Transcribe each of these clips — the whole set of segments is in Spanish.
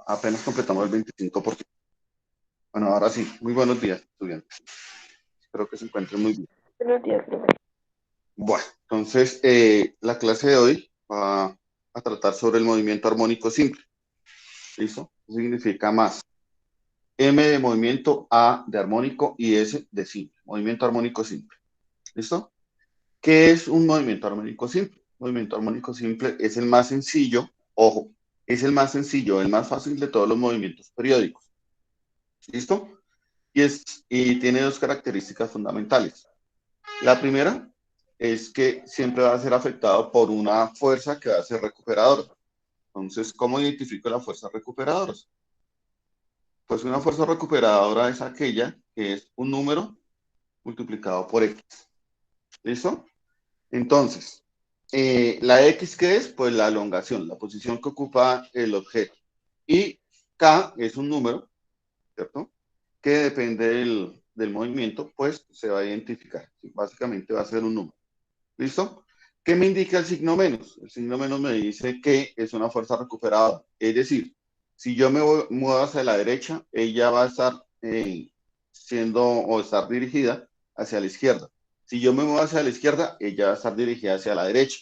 Apenas completamos el 25%. Bueno, ahora sí, muy buenos días, estudiantes. Espero que se encuentren muy bien. Buenos días, profe. Bueno, entonces la clase de hoy va a tratar sobre el movimiento armónico simple. ¿Listo? Eso significa más. M de movimiento, A de armónico y S de simple. Movimiento armónico simple. ¿Listo? ¿Qué es un movimiento armónico simple? Movimiento armónico simple es el más sencillo, ojo, es el más sencillo, el más fácil de todos los movimientos periódicos. ¿Listo? Y tiene dos características fundamentales. La primera es que siempre va a ser afectado por una fuerza que va a ser recuperadora. Entonces, ¿cómo identifico la fuerza recuperadora? Pues una fuerza recuperadora es aquella que es un número multiplicado por X. ¿Listo? Entonces, la X, ¿qué es? Pues la elongación, la posición que ocupa el objeto. Y K es un número, ¿cierto? Que depende del movimiento, pues se va a identificar. Básicamente va a ser un número. ¿Listo? ¿Qué me indica el signo menos? El signo menos me dice que es una fuerza recuperada. Es decir, si yo me muevo hacia la derecha, ella va a estar siendo o estar dirigida hacia la izquierda. Si yo me muevo hacia la izquierda, ella va a estar dirigida hacia la derecha.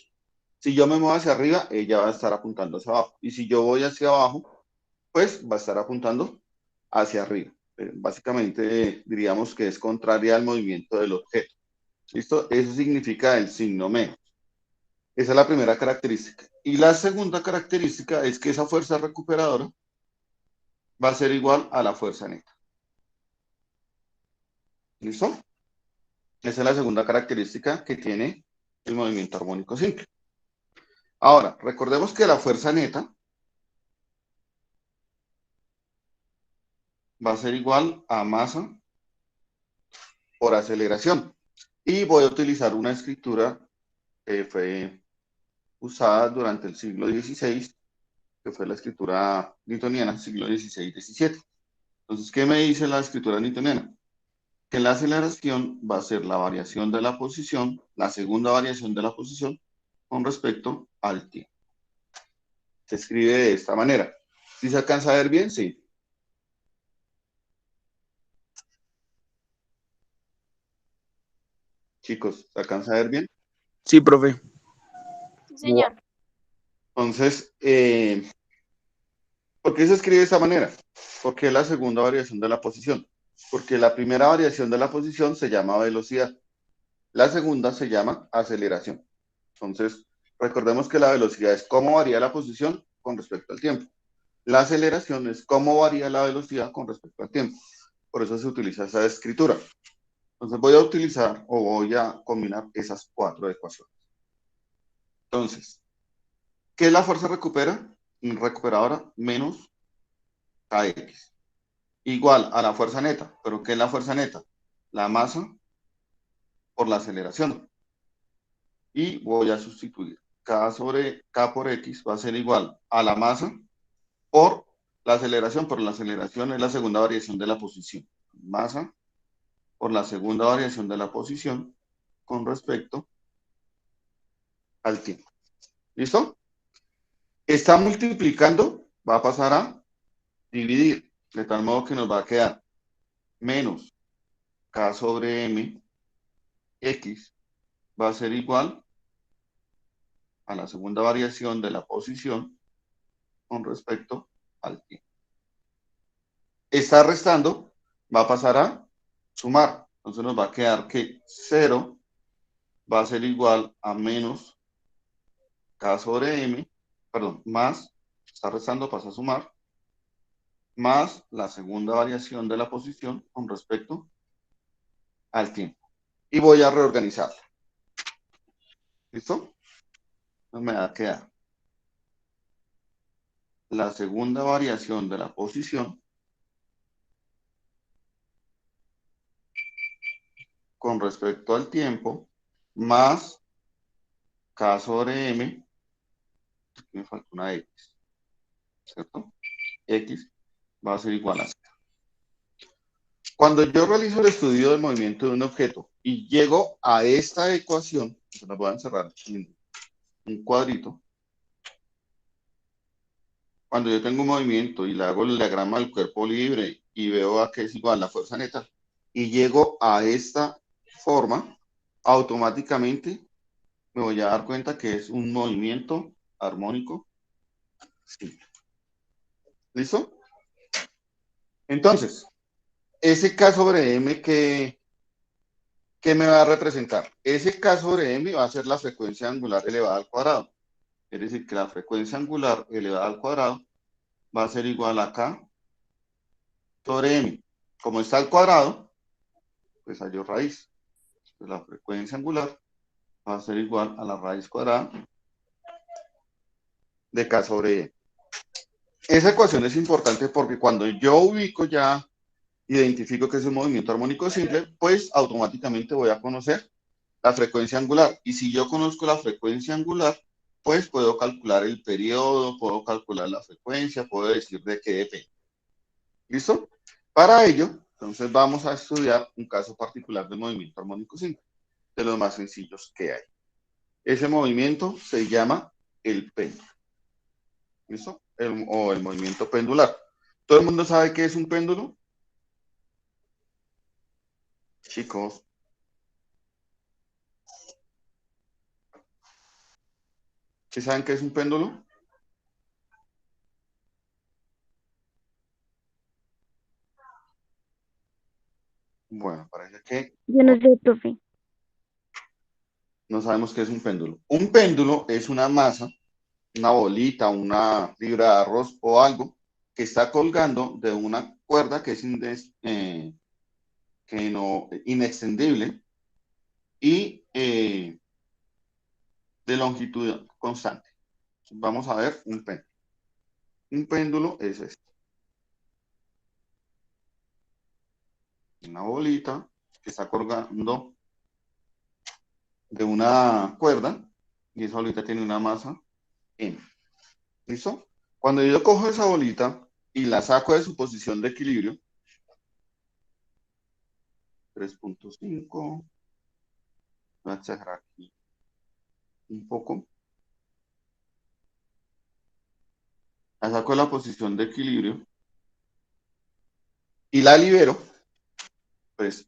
Si yo me muevo hacia arriba, ella va a estar apuntando hacia abajo. Y si yo voy hacia abajo, pues va a estar apuntando hacia arriba. Básicamente diríamos que es contraria al movimiento del objeto. ¿Listo? Eso significa el signo menos. Esa es la primera característica. Y la segunda característica es que esa fuerza recuperadora va a ser igual a la fuerza neta. ¿Listo? Esa es la segunda característica que tiene el movimiento armónico simple. Ahora, recordemos que la fuerza neta va a ser igual a masa por aceleración. Y voy a utilizar una escritura que fue usada durante el siglo XVI, que fue la escritura newtoniana, siglo XVI-XVII. Entonces, ¿qué me dice la escritura newtoniana? Que la aceleración va a ser la variación de la posición, la segunda variación de la posición con respecto al tiempo. Se escribe de esta manera. ¿Sí se alcanza a ver bien? Sí. Chicos, ¿se alcanza a ver bien? Sí, profe. Sí, Bueno. señor. Entonces, ¿por qué se escribe de esta manera? Porque es la segunda variación de la posición. Porque la primera variación de la posición se llama velocidad. La segunda se llama aceleración. Entonces, recordemos que la velocidad es cómo varía la posición con respecto al tiempo. La aceleración es cómo varía la velocidad con respecto al tiempo. Por eso se utiliza esa escritura. Entonces voy a utilizar o voy a combinar esas cuatro ecuaciones. Entonces, ¿qué es la fuerza recuperadora? Menos Kx. Igual a la fuerza neta. ¿Pero qué es la fuerza neta? La masa por la aceleración. Y voy a sustituir. K por X va a ser igual a la masa por la aceleración, pero la aceleración es la segunda variación de la posición. Masa por la segunda variación de la posición con respecto al tiempo. ¿Listo? Está multiplicando, va a pasar a dividir, de tal modo que nos va a quedar menos K sobre M X va a ser igual a la segunda variación de la posición con respecto al tiempo. Está restando, va a pasar a sumar. Entonces nos va a quedar que 0 va a ser igual a menos K sobre M, perdón, más, está restando, pasa a sumar, más la segunda variación de la posición con respecto al tiempo. Y voy a reorganizarla. ¿Listo? Entonces me va a quedar la segunda variación de la posición con respecto al tiempo más K sobre M, aquí me falta una X, ¿cierto? X va a ser igual a 0. Cuando yo realizo el estudio del movimiento de un objeto y llego a esta ecuación, se la voy a encerrar en un cuadrito. cuando yo tengo un movimiento y le hago el diagrama del cuerpo libre y veo a que es igual la fuerza neta y llego a esta forma, automáticamente me voy a dar cuenta que es un movimiento armónico simple. ¿Listo? Entonces, ese K sobre M ¿qué me va a representar? Ese K sobre M va a ser la frecuencia angular elevada al cuadrado. Es decir, que la frecuencia angular elevada al cuadrado va a ser igual a K sobre M. Como está al cuadrado, pues hallo raíz. Pues la frecuencia angular va a ser igual a la raíz cuadrada de K sobre M. Esa ecuación es importante porque cuando yo ubico ya, identifico que es un movimiento armónico simple, pues automáticamente voy a conocer la frecuencia angular. Y si yo conozco la frecuencia angular, pues puedo calcular el periodo, puedo calcular la frecuencia, puedo decir de qué depende. ¿Listo? Para ello, entonces vamos a estudiar un caso particular del movimiento armónico simple, de los más sencillos que hay. Ese movimiento se llama el péndulo. ¿Listo? O el movimiento pendular. ¿Todo el mundo sabe qué es un péndulo? Chicos, ¿sí saben qué es un péndulo? Bueno, parece que Yo no sé, profe. no sabemos qué es un péndulo. Un péndulo es una masa, una bolita, una libra de arroz o algo que está colgando de una cuerda que es que no, inextendible y de longitud constante. Vamos a ver un péndulo. Un péndulo es esto. Una bolita que está colgando de una cuerda y esa bolita tiene una masa M. ¿Listo? Cuando yo cojo esa bolita y la saco de su posición de equilibrio, 3.5, voy a exagerar aquí un poco, la saco de la posición de equilibrio y la libero, pues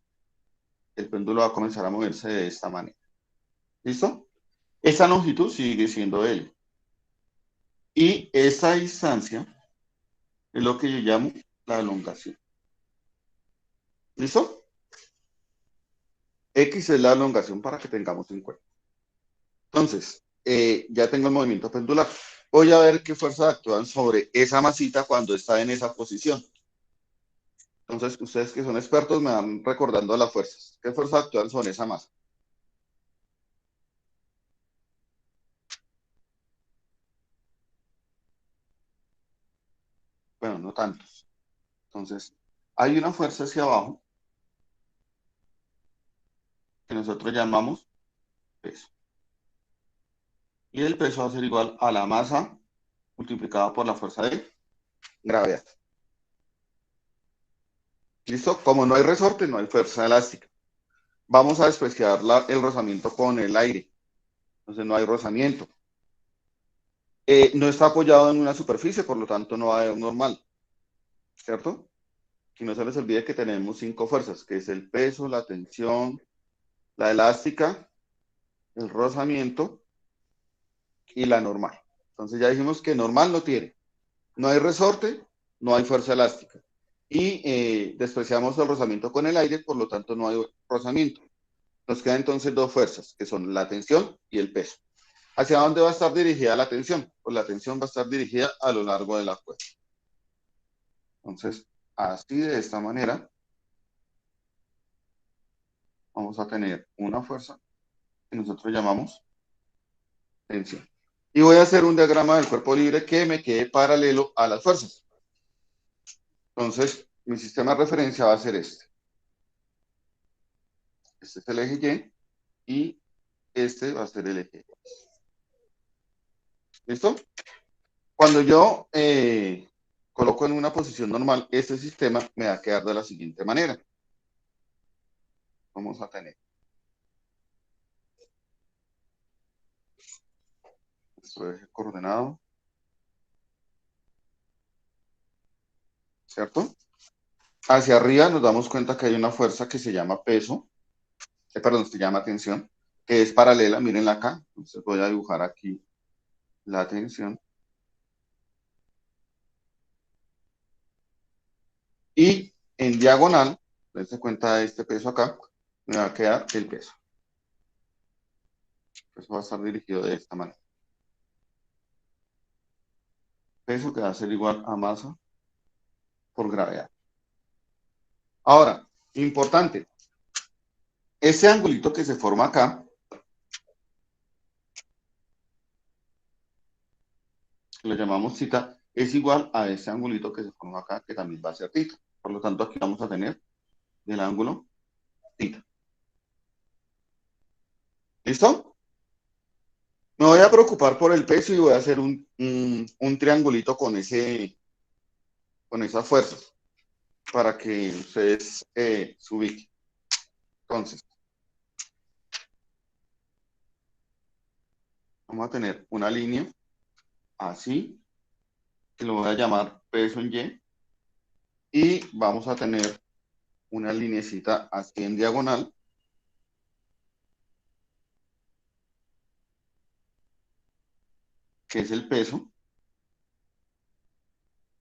el péndulo va a comenzar a moverse de esta manera. ¿Listo? Esta longitud sigue siendo L. Y esta distancia es lo que yo llamo la elongación. ¿Listo? X es la elongación para que tengamos en cuenta. Entonces, ya tengo el movimiento pendular. Voy a ver qué fuerzas actúan sobre esa masita cuando está en esa posición. Entonces, ustedes que son expertos me van recordando las fuerzas. ¿Qué fuerzas actúan sobre esa masa? Bueno, no tantos. Entonces, hay una fuerza hacia abajo que nosotros llamamos peso. Y el peso va a ser igual a la masa multiplicada por la fuerza de gravedad. ¿Listo? Como no hay resorte, no hay fuerza elástica. Vamos a despreciar el rozamiento con el aire. Entonces no hay rozamiento. No está apoyado en una superficie, por lo tanto no va a haber normal. ¿Cierto? Que no se les olvide que tenemos 5 fuerzas, que es el peso, la tensión, la elástica, el rozamiento y la normal. Entonces ya dijimos que normal no tiene. No hay resorte, no hay fuerza elástica. Y despreciamos el rozamiento con el aire, por lo tanto no hay rozamiento. Nos quedan entonces 2 fuerzas, que son la tensión y el peso. ¿Hacia dónde va a estar dirigida la tensión? Pues la tensión va a estar dirigida a lo largo de la cuerda. Entonces, así de esta manera, vamos a tener una fuerza que nosotros llamamos tensión. Y voy a hacer un diagrama del cuerpo libre que me quede paralelo a las fuerzas. Entonces, mi sistema de referencia va a ser este. Este es el eje Y y este va a ser el eje. ¿Listo? Cuando yo coloco en una posición normal, este sistema me va a quedar de la siguiente manera. Vamos a tener nuestro eje coordenado. ¿cierto? Hacia arriba nos damos cuenta que hay una fuerza que se llama peso, perdón, se llama tensión, que es paralela, mírenla acá. Entonces voy a dibujar aquí la tensión. Y en diagonal, dense cuenta de este peso acá, me va a quedar el peso. Eso va a estar dirigido de esta manera. Peso que va a ser igual a masa por gravedad. Ahora, importante, ese angulito que se forma acá, que lo llamamos θ, es igual a ese angulito que se forma acá, que también va a ser θ. Por lo tanto, aquí vamos a tener el ángulo θ. ¿Listo? Me voy a preocupar por el peso y voy a hacer un triangulito con esas fuerzas para que ustedes se ubiquen. Entonces, vamos a tener una línea así, que lo voy a llamar peso en Y, y vamos a tener una linecita así en diagonal, que es el peso,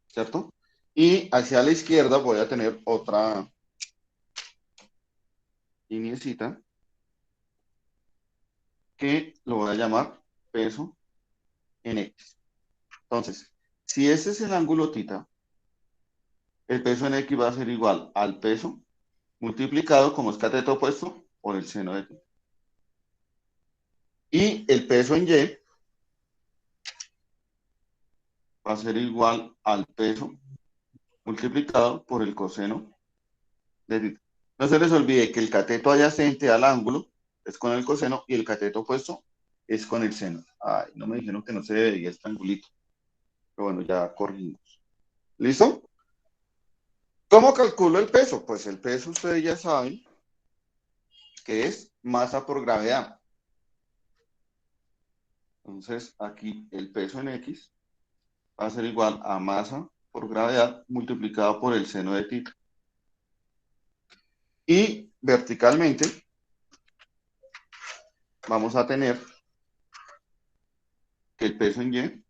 ¿cierto? Y hacia la izquierda voy a tener otra linecita que lo voy a llamar peso en X. Entonces, si ese es el ángulo θ, el peso en X va a ser igual al peso multiplicado, como es cateto opuesto, por el seno de θ. Y el peso en Y va a ser igual al peso multiplicado por el coseno de θ. No se les olvide que el cateto adyacente al ángulo es con el coseno y el cateto opuesto es con el seno. Ay, no me dijeron que no se debería este angulito. Pero bueno, ya corrimos. ¿Listo? ¿Cómo calculo el peso? Pues el peso ustedes ya saben que es masa por gravedad. Entonces aquí el peso en X va a ser igual a masa por gravedad multiplicado por el seno de θ. Y verticalmente vamos a tener que el peso en Y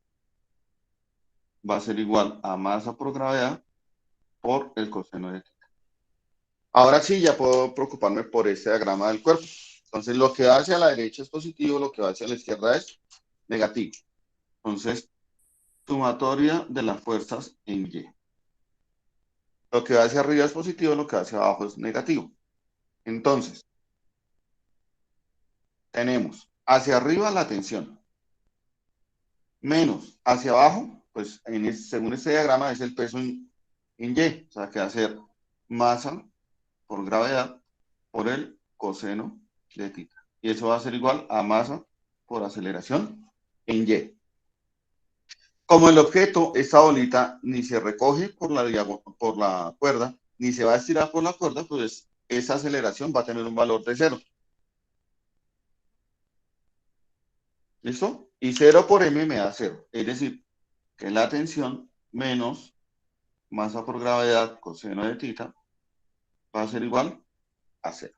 va a ser igual a masa por gravedad por el coseno de θ. Ahora sí, ya puedo preocuparme por este diagrama del cuerpo. Entonces, lo que va hacia la derecha es positivo, lo que va hacia la izquierda es negativo. Entonces, sumatoria de las fuerzas en Y. Lo que va hacia arriba es positivo, lo que va hacia abajo es negativo. Entonces, tenemos hacia arriba la tensión, menos hacia abajo, pues según este diagrama es el peso en Y, o sea que va a ser masa por gravedad por el coseno de θ. Y eso va a ser igual a masa por aceleración en Y. Como el objeto, esta bolita, ni se recoge por la cuerda, ni se va a estirar por la cuerda, pues esa aceleración va a tener un valor de 0. ¿Listo? Y 0 por m me da 0. Es decir, que la tensión menos masa por gravedad coseno de θ va a ser igual a 0.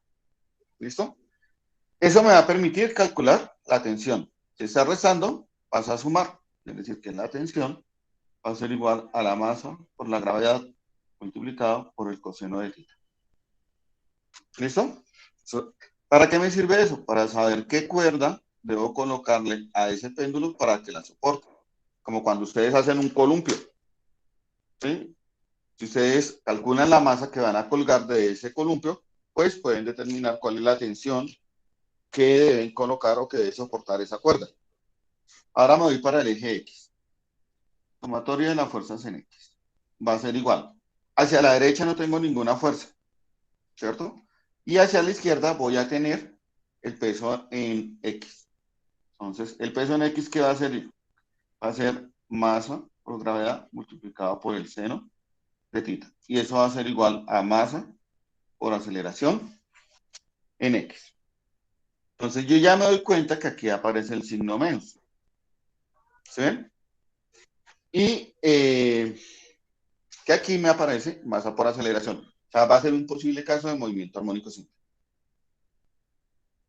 ¿Listo? Eso me va a permitir calcular la tensión. Si está restando, pasa a sumar. Es decir, que la tensión va a ser igual a la masa por la gravedad multiplicado por el coseno de θ. ¿Listo? ¿Para qué me sirve eso? Para saber qué cuerda debo colocarle a ese péndulo para que la soporte. Como cuando ustedes hacen un columpio. ¿Sí? Si ustedes calculan la masa que van a colgar de ese columpio, pues pueden determinar cuál es la tensión que deben colocar o que debe soportar esa cuerda. Ahora me voy para el eje X. Sumatoria de las fuerzas en X. Va a ser igual. Hacia la derecha no tengo ninguna fuerza, ¿cierto? Y hacia la izquierda voy a tener el peso en X. Entonces, el peso en X, ¿qué va a ser? Va a ser masa por gravedad multiplicado por el seno de θ. Y eso va a ser igual a masa por aceleración en X. Entonces, yo ya me doy cuenta que aquí aparece el signo menos. ¿Sí ven? Y que aquí me aparece masa por aceleración. O sea, va a ser un posible caso de movimiento armónico simple.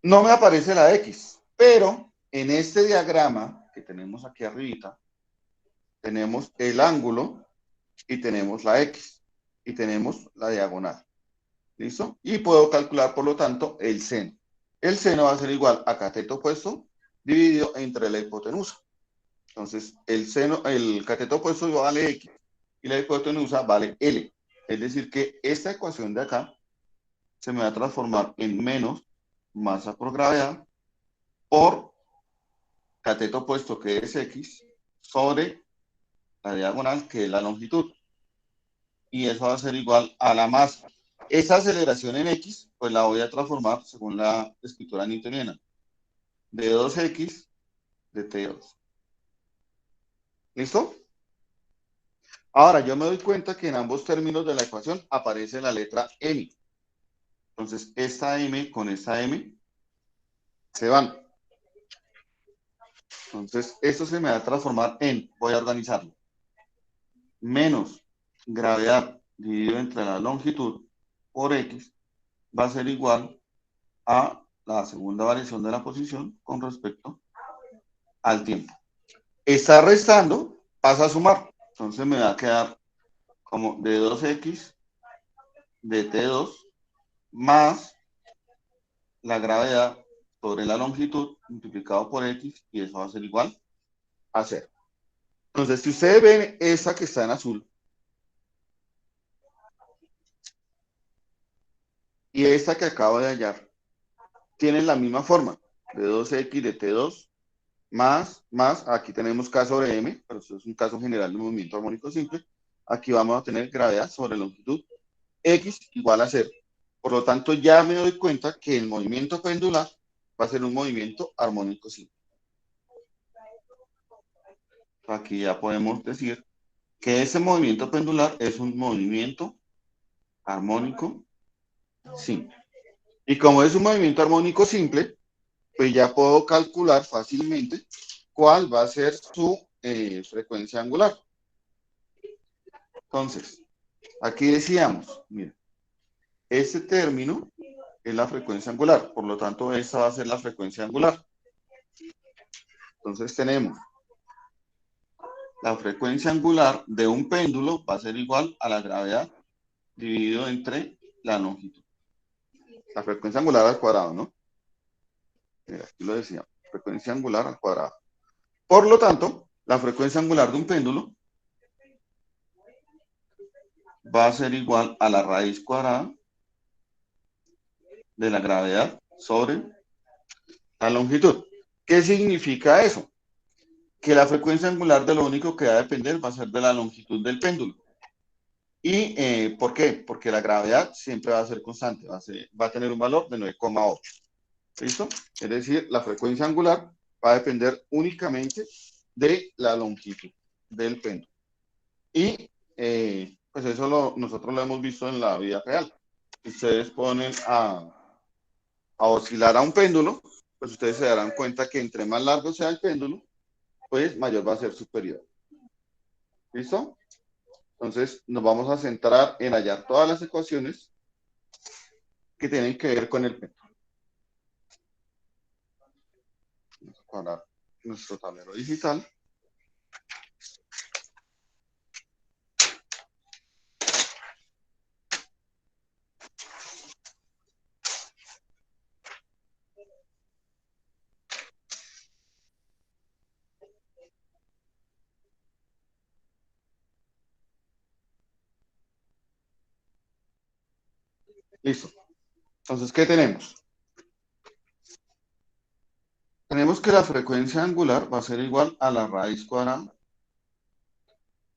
No me aparece la X, pero en este diagrama que tenemos aquí arribita, tenemos el ángulo y tenemos la X y tenemos la diagonal. ¿Listo? Y puedo calcular, por lo tanto, el seno. El seno va a ser igual a cateto opuesto dividido entre la hipotenusa. Entonces, el cateto opuesto vale X y la hipotenusa vale L. Es decir, que esta ecuación de acá se me va a transformar en menos masa por gravedad por cateto opuesto, que es X, sobre la diagonal, que es la longitud. Y eso va a ser igual a la masa. Esa aceleración en X, pues la voy a transformar según la escritura newtoniana, de 2X de T2. ¿Listo? Ahora, yo me doy cuenta que en ambos términos de la ecuación aparece la letra M. Entonces, esta M con esta M se van. Entonces, esto se me va a transformar en, voy a organizarlo, menos gravedad dividido entre la longitud por X va a ser igual a la segunda variación de la posición con respecto al tiempo. Está restando, pasa a sumar. Entonces me va a quedar como de 2X de T2 más la gravedad sobre la longitud multiplicado por X, y eso va a ser igual a 0. Entonces, si ustedes ven esa que está en azul y esta que acabo de hallar, tienen la misma forma, de 2X de T2 más, aquí tenemos K sobre M, pero eso es un caso general de movimiento armónico simple. Aquí vamos a tener gravedad sobre longitud X igual a 0. Por lo tanto, ya me doy cuenta que el movimiento pendular va a ser un movimiento armónico simple. Aquí ya podemos decir que ese movimiento pendular es un movimiento armónico simple. Y como es un movimiento armónico simple, pues ya puedo calcular fácilmente cuál va a ser su frecuencia angular. Entonces, aquí decíamos, mira, este término es la frecuencia angular, por lo tanto, esta va a ser la frecuencia angular. Entonces tenemos la frecuencia angular de un péndulo va a ser igual a la gravedad dividido entre la longitud. La frecuencia angular al cuadrado, ¿no? Mira, aquí lo decía, frecuencia angular al cuadrado. Por lo tanto, la frecuencia angular de un péndulo va a ser igual a la raíz cuadrada de la gravedad sobre la longitud. ¿Qué significa eso? Que la frecuencia angular de lo único que va a depender va a ser de la longitud del péndulo. ¿Y por qué? Porque la gravedad siempre va a ser constante, va a tener un valor de 9,8. ¿Listo? Es decir, la frecuencia angular va a depender únicamente de la longitud del péndulo. Y pues eso nosotros lo hemos visto en la vida real. Ustedes ponen a oscilar a un péndulo, pues ustedes se darán cuenta que entre más largo sea el péndulo, pues mayor va a ser su periodo. ¿Listo? Entonces nos vamos a centrar en hallar todas las ecuaciones que tienen que ver con el péndulo. Vamos a parar nuestro tablero digital. Listo. Entonces, ¿qué tenemos? Tenemos que la frecuencia angular va a ser igual a la raíz cuadrada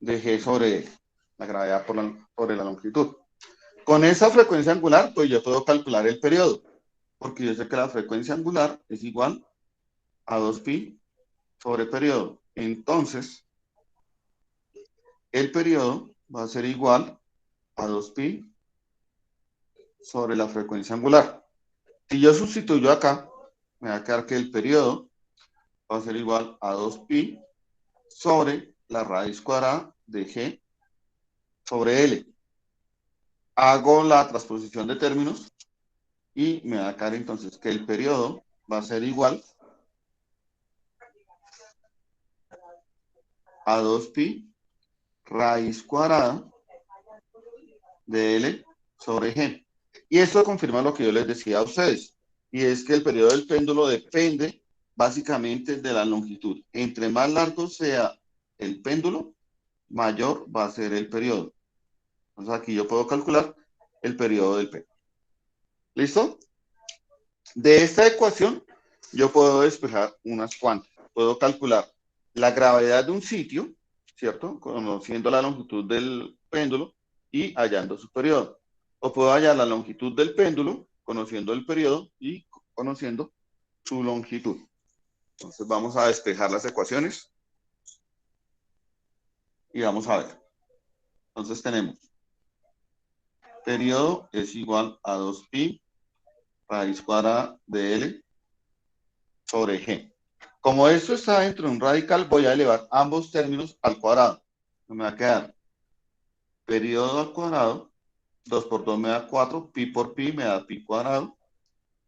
de G sobre L, la gravedad sobre la longitud. Con esa frecuencia angular, pues yo puedo calcular el periodo, porque yo sé que la frecuencia angular es igual a 2pi sobre periodo. Entonces, el periodo va a ser igual a 2pi sobre la frecuencia angular. Si yo sustituyo acá, me va a quedar que el periodo va a ser igual a 2pi sobre la raíz cuadrada de G sobre L. Hago la transposición de términos y me va a quedar entonces que el periodo va a ser igual a 2pi raíz cuadrada de L sobre G. Y esto confirma lo que yo les decía a ustedes, y es que el periodo del péndulo depende básicamente de la longitud. Entre más largo sea el péndulo, mayor va a ser el periodo. Entonces aquí yo puedo calcular el periodo del péndulo. ¿Listo? De esta ecuación yo puedo despejar unas cuantas. Puedo calcular la gravedad de un sitio, ¿cierto? Conociendo la longitud del péndulo y hallando su periodo. O puedo hallar la longitud del péndulo, conociendo el periodo y conociendo su longitud. Entonces vamos a despejar las ecuaciones y vamos a ver. Entonces tenemos periodo es igual a 2pi raíz cuadrada de L sobre G. Como esto está dentro de un radical, voy a elevar ambos términos al cuadrado. Me va a quedar periodo al cuadrado, 2 por 2 me da 4, pi por pi me da pi cuadrado,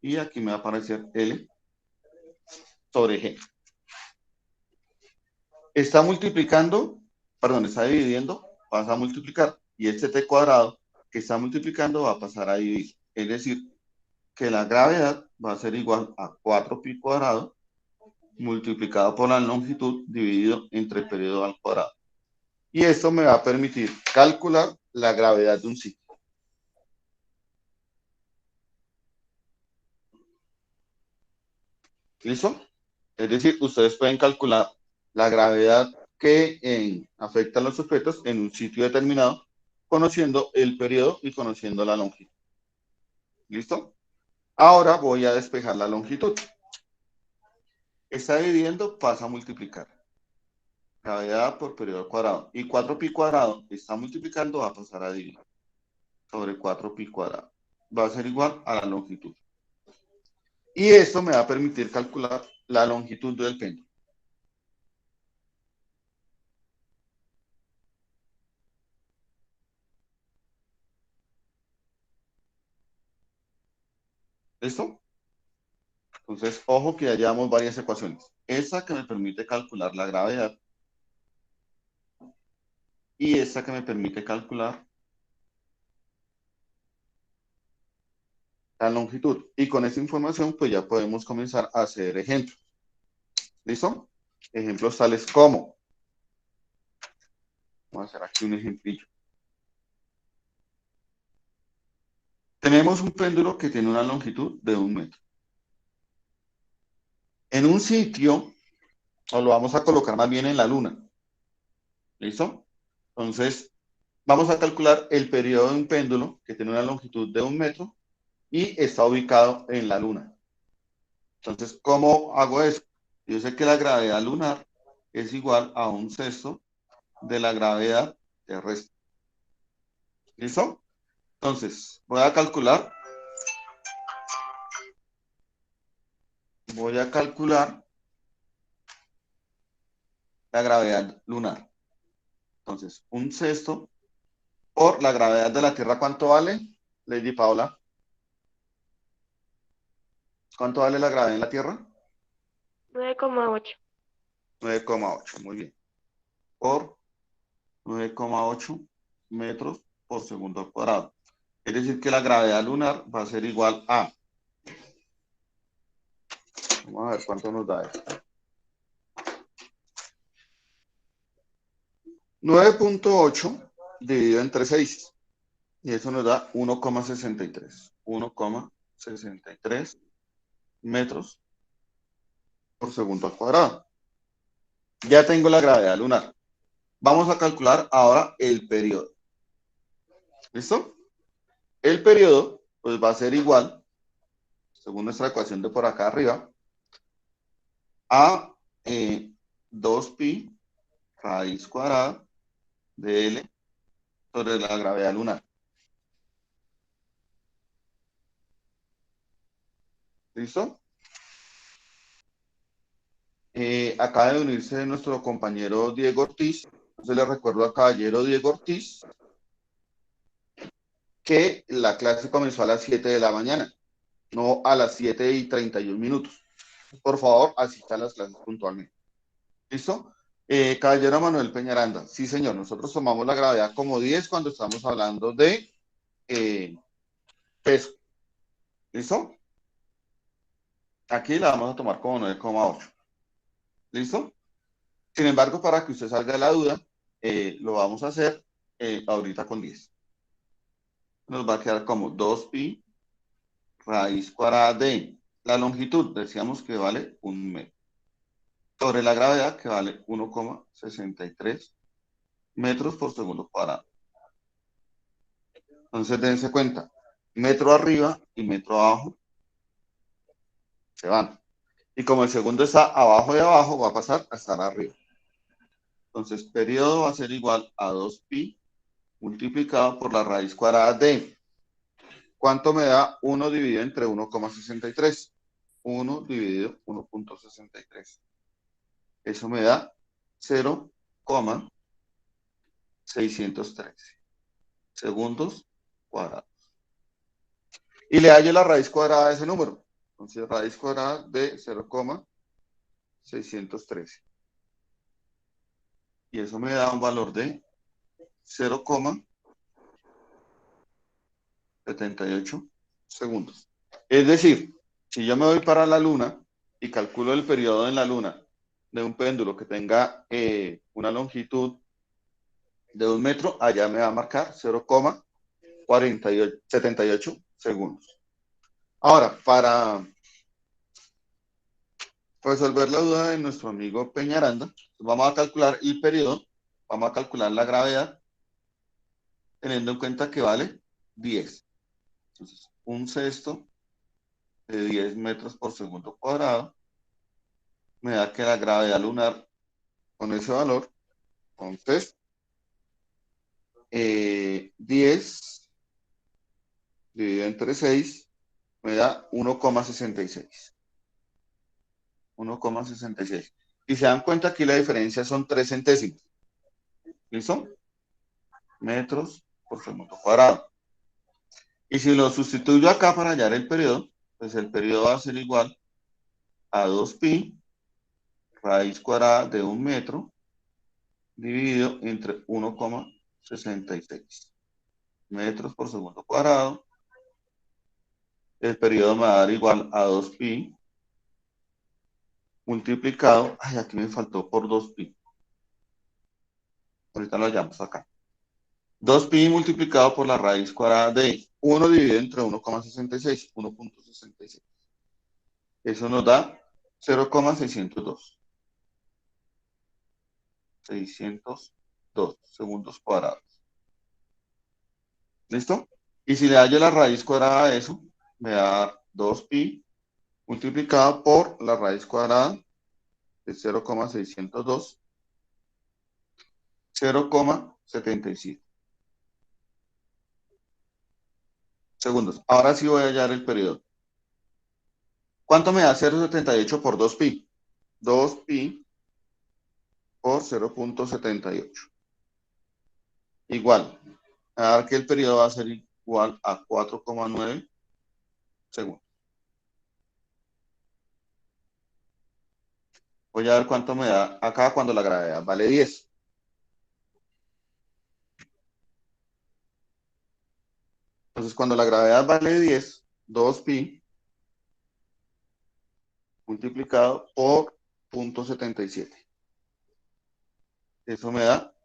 y aquí me va a aparecer L sobre G. Está multiplicando, perdón, está dividiendo, pasa a multiplicar, y este t cuadrado que está multiplicando va a pasar a dividir. Es decir, que la gravedad va a ser igual a 4pi cuadrado multiplicado por la longitud dividido entre el periodo al cuadrado. Y esto me va a permitir calcular la gravedad de un sitio. ¿Listo? Es decir, ustedes pueden calcular la gravedad que afecta a los objetos en un sitio determinado, conociendo el periodo y conociendo la longitud. ¿Listo? Ahora voy a despejar la longitud. Está dividiendo, pasa a multiplicar. Gravedad por periodo al cuadrado. Y 4pi cuadrado está multiplicando, va a pasar a dividir sobre 4pi cuadrado. Va a ser igual a la longitud. Y esto me va a permitir calcular la longitud del péndulo. ¿Listo? Entonces, ojo que hallamos varias ecuaciones. Esta que me permite calcular la gravedad y esta que me permite calcular la longitud. Y con esta información, pues ya podemos comenzar a hacer ejemplos. ¿Listo? Ejemplos tales como, vamos a hacer aquí un ejemplillo. Tenemos un péndulo que tiene una longitud de 1 metro. En un sitio, o lo vamos a colocar más bien en la luna. ¿Listo? Entonces, vamos a calcular el periodo de un péndulo que tiene una longitud de 1 metro y está ubicado en la luna. Entonces, ¿cómo hago eso? Yo sé que la gravedad lunar es igual a 1/6 de la gravedad terrestre. ¿Listo? Entonces, voy a calcular la gravedad lunar. Entonces, 1/6 por la gravedad de la Tierra, ¿cuánto vale, Lady Paola? ¿Cuánto vale la gravedad en la Tierra? 9,8. 9,8, muy bien. Por 9,8 metros por segundo al cuadrado. Es decir, que la gravedad lunar va a ser igual a, vamos a ver cuánto nos da esto. 9,8 dividido entre 6. Y eso nos da 1,63. 1,63 metros por segundo al cuadrado. Ya tengo la gravedad lunar. Vamos a calcular ahora el periodo. ¿Listo? El periodo pues va a ser igual, según nuestra ecuación de por acá arriba, a 2pi raíz cuadrada de L sobre la gravedad lunar. ¿Listo? Acaba de unirse nuestro compañero Diego Ortiz. Entonces le recuerdo al caballero Diego Ortiz que la clase comenzó a las 7 de la mañana, no a las 7:31. Por favor, asista a las clases puntualmente. ¿Listo? Caballero Manuel Peñaranda, sí señor, nosotros tomamos la gravedad como 10 cuando estamos hablando de peso. ¿Listo? Aquí la vamos a tomar como 9,8. ¿Listo? Sin embargo, para que usted salga de la duda, lo vamos a hacer ahorita con 10. Nos va a quedar como 2pi raíz cuadrada de la longitud, decíamos que vale 1 metro, sobre la gravedad que vale 1,63 metros por segundo cuadrado. Entonces, dense cuenta, metro arriba y metro abajo se van. Y como el segundo está abajo de abajo, va a pasar a estar arriba. Entonces, periodo va a ser igual a 2pi multiplicado por la raíz cuadrada de, ¿cuánto me da 1 dividido entre 1,63? 1 dividido 1,63. Eso me da 0,613 segundos cuadrados. Y le hallo la raíz cuadrada de ese número. Entonces, raíz cuadrada de 0,613. Y eso me da un valor de 0,78 segundos. Es decir, si yo me voy para la luna y calculo el periodo en la luna de un péndulo que tenga una longitud de 1 metro, allá me va a marcar 0,78 segundos. Ahora, para resolver la duda de nuestro amigo Peñaranda, vamos a calcular el periodo, vamos a calcular la gravedad, teniendo en cuenta que vale 10. Entonces, 1/6 de 10 metros por segundo cuadrado me da que la gravedad lunar con ese valor, entonces, 10 dividido entre 6 me da 1,66. 1,66. Y se dan cuenta aquí la diferencia son 3 centésimos. ¿Listo? Metros por segundo cuadrado. Y si lo sustituyo acá para hallar el periodo, pues el periodo va a ser igual a 2pi raíz cuadrada de 1 metro dividido entre 1,66 metros por segundo cuadrado. El periodo me va a dar igual a 2pi multiplicado, ay, aquí me faltó por 2pi. Ahorita lo hallamos acá. 2pi multiplicado por la raíz cuadrada de 1 dividido entre 1,66, 1,66. Eso nos da 0,602. 602 segundos cuadrados. ¿Listo? Y si le hallo la raíz cuadrada de eso, me va a dar 2pi multiplicado por la raíz cuadrada de 0,602, 0,77 segundos. Ahora sí voy a hallar el periodo. ¿Cuánto me da 0,78 por 2pi? 2pi por 0,78. Igual. A dar que el periodo va a ser igual a 4,9 segundos. Voy a ver cuánto me da acá cuando la gravedad vale 10. Entonces, cuando la gravedad vale 10, 2pi multiplicado por 0,77. Eso me da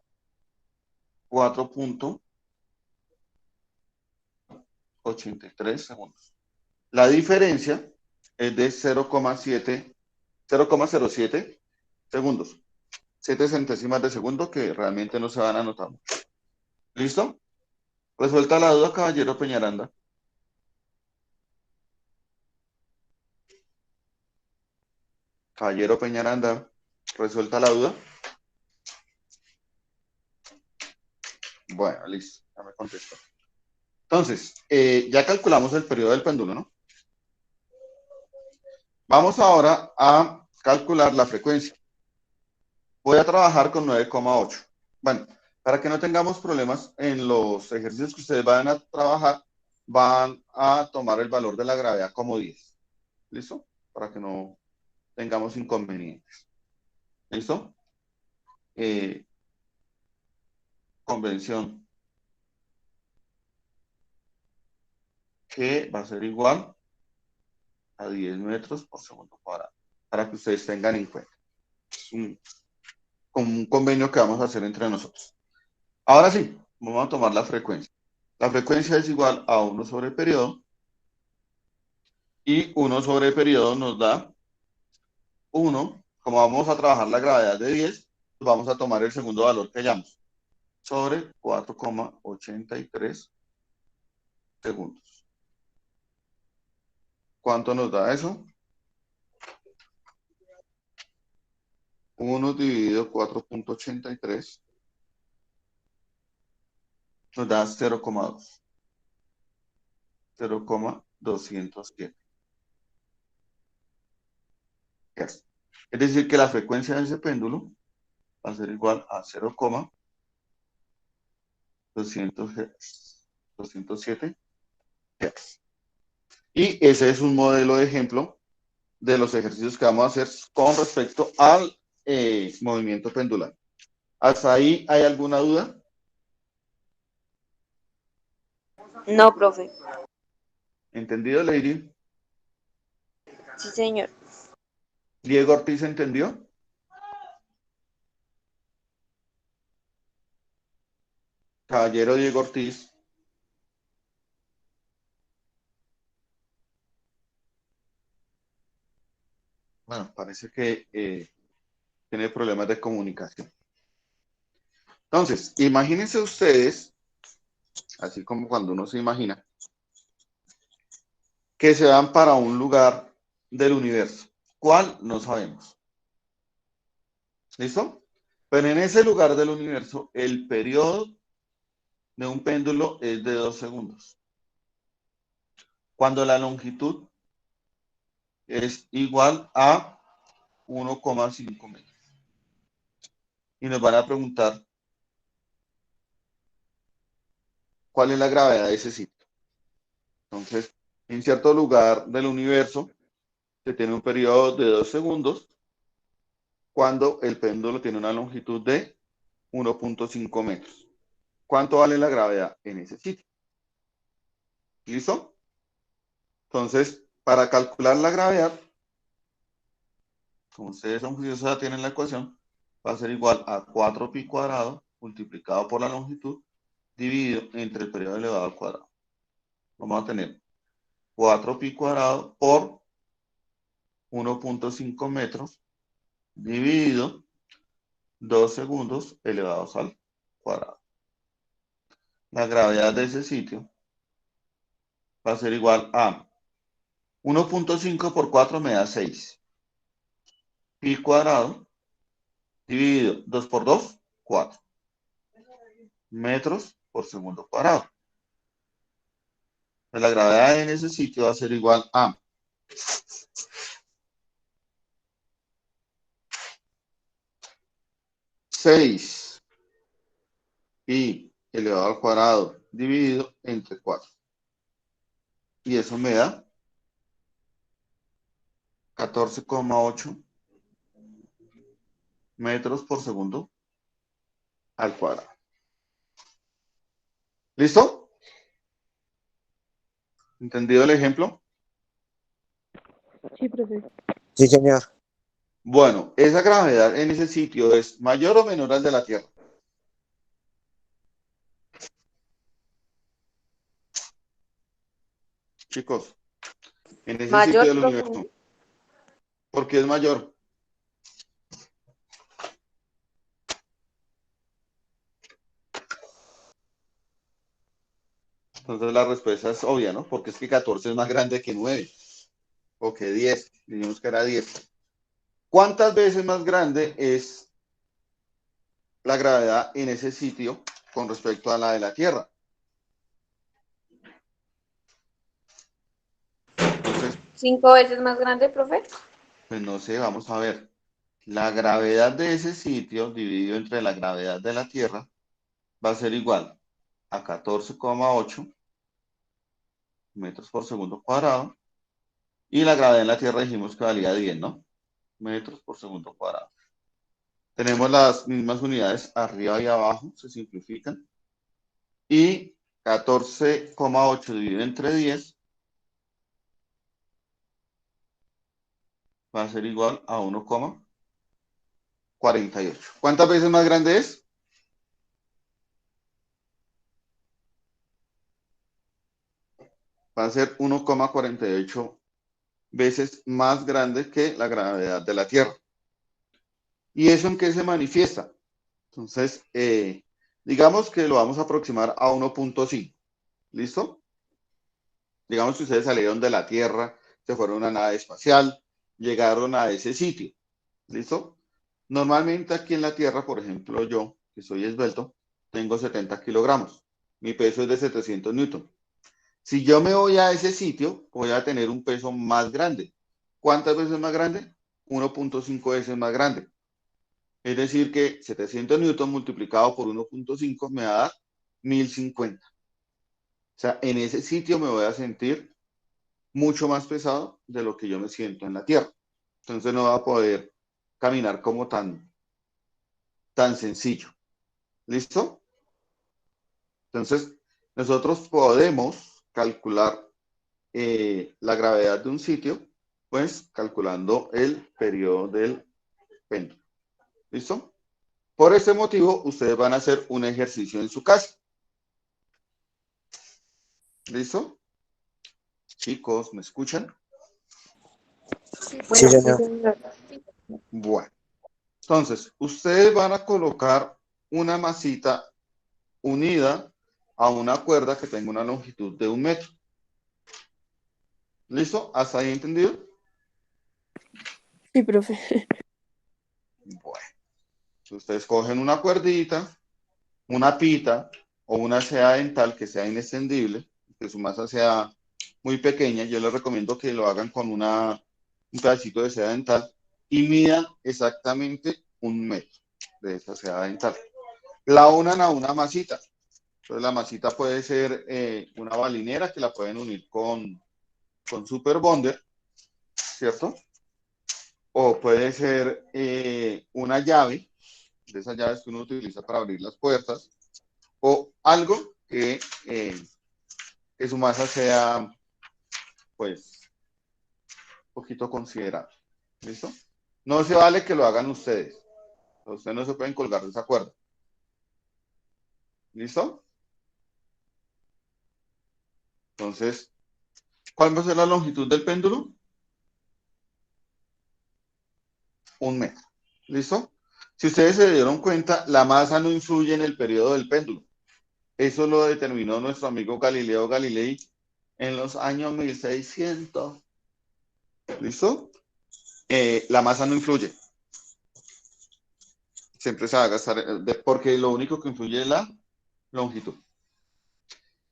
4,83 segundos. La diferencia es de 0,07 segundos. 7 centésimas de segundo que realmente no se van a notar. ¿Listo? Resuelta la duda, caballero Peñaranda. Caballero Peñaranda, ¿resuelta la duda? Bueno, listo, ya me contestó. Entonces, ya calculamos el periodo del péndulo, ¿no? Vamos ahora a calcular la frecuencia. Voy a trabajar con 9,8. Bueno, Para que no tengamos problemas en los ejercicios que ustedes van a trabajar, van a tomar el valor de la gravedad como 10. ¿Listo? Para que no tengamos inconvenientes. ¿Listo? Convención que va a ser igual a 10 metros por segundo cuadrado. Para que ustedes tengan en cuenta. Es un convenio que vamos a hacer entre nosotros. Ahora sí, vamos a tomar la frecuencia. La frecuencia es igual a 1 sobre el periodo. Y 1 sobre el periodo nos da 1. Como vamos a trabajar la gravedad de 10, vamos a tomar el segundo valor que hallamos. Sobre 4,83 segundos. ¿Cuánto nos da eso? 1 dividido 4,83 nos da 0,2. 0,207. Es decir, que la frecuencia de ese péndulo va a ser igual a 0,207 Hz. Y ese es un modelo de ejemplo de los ejercicios que vamos a hacer con respecto al movimiento pendular. ¿Hasta ahí hay alguna duda? No, profe. ¿Entendido, Lady? Sí, señor. ¿Diego Ortiz entendió? Caballero Diego Ortiz. Bueno, parece que tiene problemas de comunicación. Entonces, imagínense ustedes, así como cuando uno se imagina, que se van para un lugar del universo. ¿Cuál? No sabemos. ¿Listo? Pero en ese lugar del universo, el periodo de un péndulo es de 2 segundos. Cuando la longitud es igual a 1,5 metros. Y nos van a preguntar cuál es la gravedad de ese sitio. Entonces, en cierto lugar del universo se tiene un periodo de 2 segundos cuando el péndulo tiene una longitud de 1,5 metros. ¿Cuánto vale la gravedad en ese sitio? ¿Listo? Entonces, para calcular la gravedad, como ustedes son juiciosos, ya tienen la ecuación, va a ser igual a 4pi cuadrado multiplicado por la longitud dividido entre el periodo elevado al cuadrado. Vamos a tener 4pi cuadrado por 1,5 metros dividido 2 segundos elevados al cuadrado. La gravedad de ese sitio va a ser igual a 1,5 por 4 me da 6. Pi cuadrado dividido 2 por 2, 4 metros por segundo cuadrado. La gravedad en ese sitio va a ser igual a 6 pi elevado al cuadrado dividido entre 4. Y eso me da 14,8 metros por segundo al cuadrado. ¿Listo? ¿Entendido el ejemplo? Sí, profe. Sí, señor. Bueno, esa gravedad en ese sitio es mayor o menor al de la Tierra. Chicos, en ese sitio Mayor, del profe. universo. ¿Por qué es mayor? Entonces la respuesta es obvia, ¿no? Porque es que 14 es más grande que 9 o que 10. Dijimos que era 10. ¿Cuántas veces más grande es la gravedad en ese sitio con respecto a la de la Tierra? Entonces, 5 veces más grande, profe. pues no sé, vamos a ver. La gravedad de ese sitio dividido entre la gravedad de la Tierra va a ser igual a 14,8 metros por segundo cuadrado. Y la gravedad en la Tierra dijimos que valía 10, ¿no? Metros por segundo cuadrado. Tenemos las mismas unidades arriba y abajo, se simplifican. Y 14,8 dividido entre 10 va a ser igual a 1,48. ¿Cuántas veces más grande es? Va a ser 1,48 veces más grande que la gravedad de la Tierra. ¿Y eso en qué se manifiesta? Entonces, digamos que lo vamos a aproximar a 1,5. ¿Listo? Digamos que ustedes salieron de la Tierra, se fueron a una nave espacial, llegaron a ese sitio. ¿Listo? Normalmente aquí en la Tierra, por ejemplo, yo, que soy esbelto, tengo 70 kilogramos. Mi peso es de 700 newton. Si yo me voy a ese sitio, voy a tener un peso más grande. ¿Cuántas veces más grande? 1,5 veces más grande. Es decir, que 700 newton multiplicado por 1,5 me va a dar 1050. O sea, en ese sitio me voy a sentir mucho más pesado de lo que yo me siento en la Tierra. Entonces no va a poder caminar como tan sencillo. ¿Listo? Entonces, nosotros podemos calcular la gravedad de un sitio, pues calculando el periodo del péndulo. ¿Listo? Por este motivo, ustedes van a hacer un ejercicio en su casa. ¿Listo? Chicos, ¿me escuchan? Sí, Sí, Sí, señor. señor. Bueno, entonces, ustedes van a colocar una masita unida a una cuerda que tenga una longitud de 1 metro. ¿Listo? ¿Hasta ahí entendido? Sí, profe. Bueno, ustedes cogen una cuerdita, una pita o una seda dental que sea inextendible, que su masa sea muy pequeña. Yo les recomiendo que lo hagan con un pedacito de seda dental y midan exactamente 1 metro de esa seda dental. La unan a una masita. Entonces la masita puede ser una balinera que la pueden unir con Super Bonder, ¿cierto? O puede ser una llave, de esas llaves que uno utiliza para abrir las puertas, o algo que su masa sea, pues, un poquito considerable. ¿Listo? No se vale que lo hagan ustedes. Ustedes no se pueden colgar de esa cuerda. ¿Listo? Entonces, ¿cuál va a ser la longitud del péndulo? 1 metro. ¿Listo? Si ustedes se dieron cuenta, la masa no influye en el periodo del péndulo. Eso lo determinó nuestro amigo Galileo Galilei en los años 1600. ¿Listo? La masa no influye. Siempre se va a gastar, porque lo único que influye es la longitud.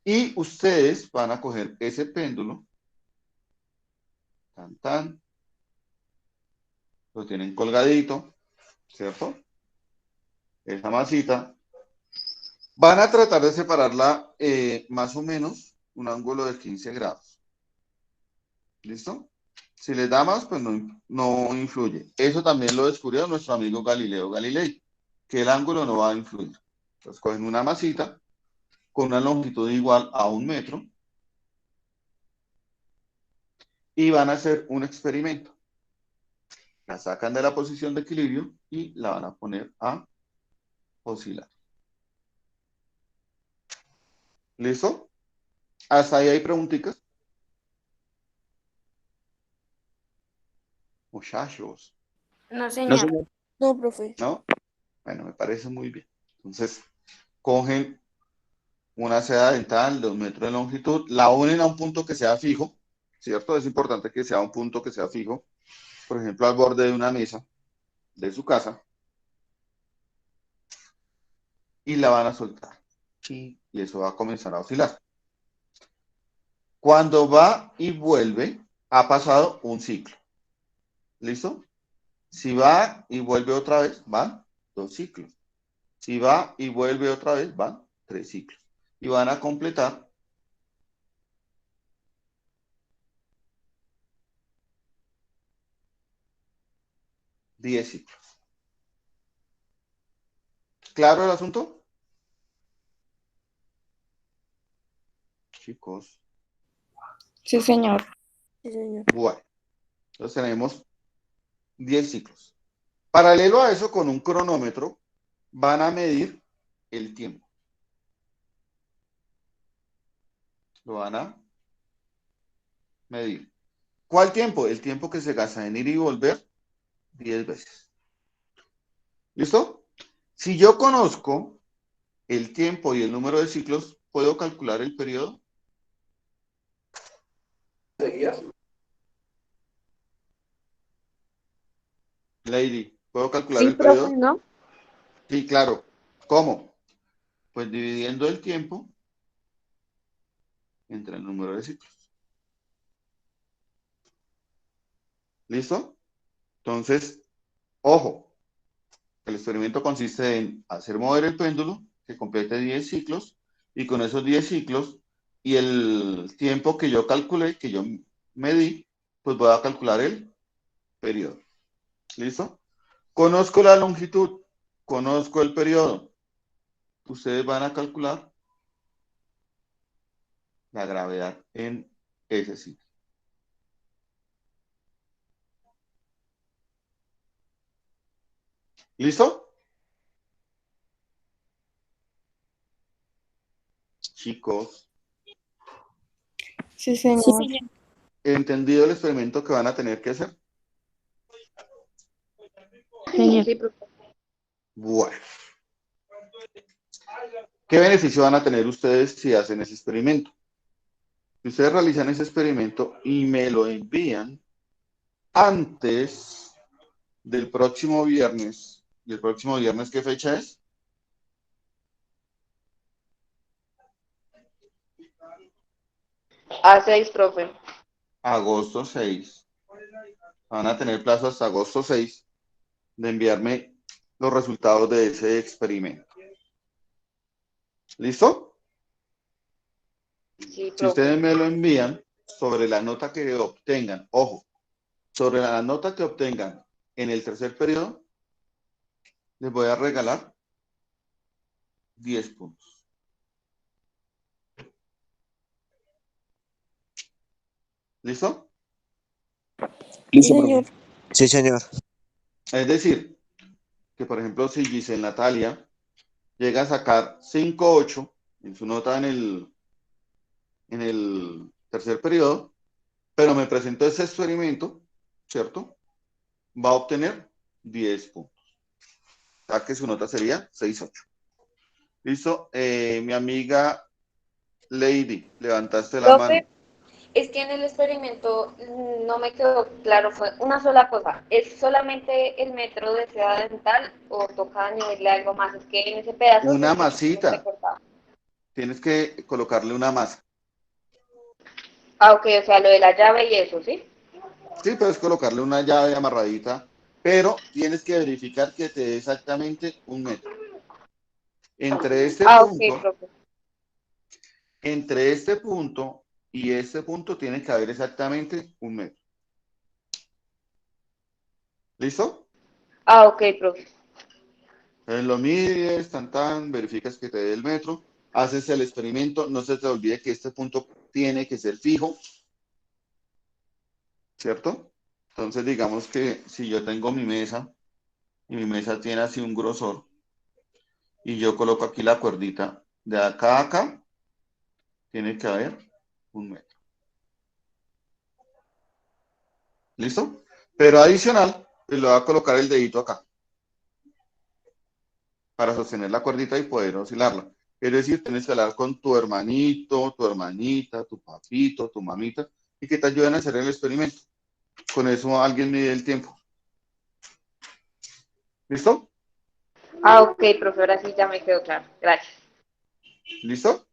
Y ustedes van a coger ese péndulo, tan, tan, lo tienen colgadito, ¿cierto? Esa masita. Van a tratar de separarla más o menos un ángulo de 15 grados. ¿Listo? Si les da más, pues no influye. Eso también lo descubrió nuestro amigo Galileo Galilei, que el ángulo no va a influir. Entonces cogen una masita con una longitud igual a 1 metro y van a hacer un experimento. La sacan de la posición de equilibrio y la van a poner a oscilar. ¿Listo? Hasta ahí hay preguntitas. Muchachos, No, no, señor. señor. No, profe. ¿no? Bueno, me parece muy bien. Entonces, cogen una seda dental de 1 metro de longitud, la unen a un punto que sea fijo, ¿cierto? Es importante que sea un punto que sea fijo, por ejemplo, al borde de una mesa de su casa, y la van a soltar. Y eso va a comenzar a oscilar. Cuando va y vuelve, ha pasado un ciclo. ¿Listo? Si va y vuelve otra vez, van 2 ciclos. Si va y vuelve otra vez, van 3 ciclos. Y van a completar 10 ciclos. ¿Claro el asunto? Chicos. Sí, señor. Sí, señor. Bueno, entonces tenemos 10 ciclos. Paralelo a eso, con un cronómetro, van a medir el tiempo. Lo van a medir. ¿Cuál tiempo? El tiempo que se gasta en ir y volver 10 veces. ¿Listo? Si yo conozco el tiempo y el número de ciclos, ¿puedo calcular el periodo? Lady, ¿puedo calcular Sí, el profe, periodo? ¿no? Sí, claro. ¿Cómo? Pues dividiendo el tiempo entre el número de ciclos. ¿Listo? Entonces, ojo, el experimento consiste en hacer mover el péndulo, que complete 10 ciclos, y con esos 10 ciclos y el tiempo que yo calculé, que yo medí, pues voy a calcular el periodo. ¿Listo? Conozco la longitud, conozco el periodo. Ustedes van a calcular la gravedad en ese sitio. ¿Listo? Chicos, Sí, señor. Sí, señor. ¿entendido el experimento que van a tener que hacer? Señor. Sí, profe. Bueno, ¿qué beneficio van a tener ustedes si hacen ese experimento? Si ustedes realizan ese experimento y me lo envían antes del próximo viernes, ¿y el próximo viernes qué fecha es? A6, profe. Agosto 6. Van a tener plazo hasta agosto 6 de enviarme los resultados de ese experimento. ¿Listo? Sí, Si profe. ustedes me lo envían sobre la nota que obtengan, ojo, sobre la nota que obtengan en el tercer periodo, les voy a regalar 10 puntos. ¿Listo? Sí, señor. Sí, señor. Es decir, que por ejemplo, si Giselle Natalia llega a sacar 5.8 en su nota en el tercer periodo, pero me presentó ese experimento, ¿cierto? Va a obtener 10 puntos. O sea que su nota sería 6.8. ¿Listo? Mi amiga Lady, levantaste la mano. Profe, es que en el experimento no me quedó claro, fue una sola cosa. ¿Es solamente el metro de seda dental o toca añadirle algo más? Es que en ese pedazo se Una escucha como masita. recortado. Tienes que colocarle una masa. Ah, ok, o sea, lo de la llave y eso, ¿sí? Sí, puedes colocarle una llave amarradita, pero tienes que verificar que te dé exactamente 1 metro. Entre este Ah, ok, punto, profe. entre este punto y este punto tiene que haber exactamente 1 metro. ¿Listo? Ah, ok, profe. Entonces lo mides, verificas que te dé el metro, haces el experimento, no se te olvide que este punto tiene que ser fijo, ¿cierto? Entonces digamos que si yo tengo mi mesa y mi mesa tiene así un grosor y yo coloco aquí la cuerdita de acá a acá, tiene que haber 1 metro. ¿Listo? Pero adicional, pues le voy a colocar el dedito acá para sostener la cuerdita y poder oscilarla. Es decir, tienes que hablar con tu hermanito, tu hermanita, tu papito, tu mamita, y que te ayuden a hacer el experimento. Con eso alguien mide el tiempo. ¿Listo? Ah, ok, profe, ahora sí ya me quedó claro. Gracias. ¿Listo?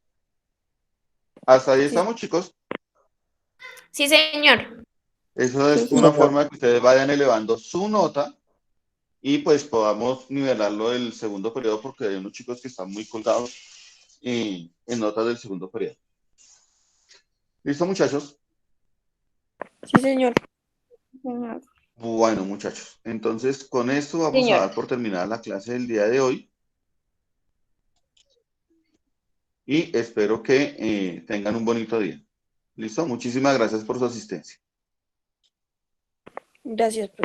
Hasta ahí Sí, estamos, chicos. sí, señor. Eso Sí, es una señor. forma que ustedes vayan elevando su nota y pues podamos nivelarlo del segundo periodo porque hay unos chicos que están muy colgados en notas del segundo periodo. ¿Listo, muchachos? Sí, señor. Sí, señor. Bueno, muchachos, entonces con esto vamos a Señor. dar por terminada la clase del día de hoy y espero que tengan un bonito día. ¿Listo? Muchísimas gracias por su asistencia. Gracias, profe.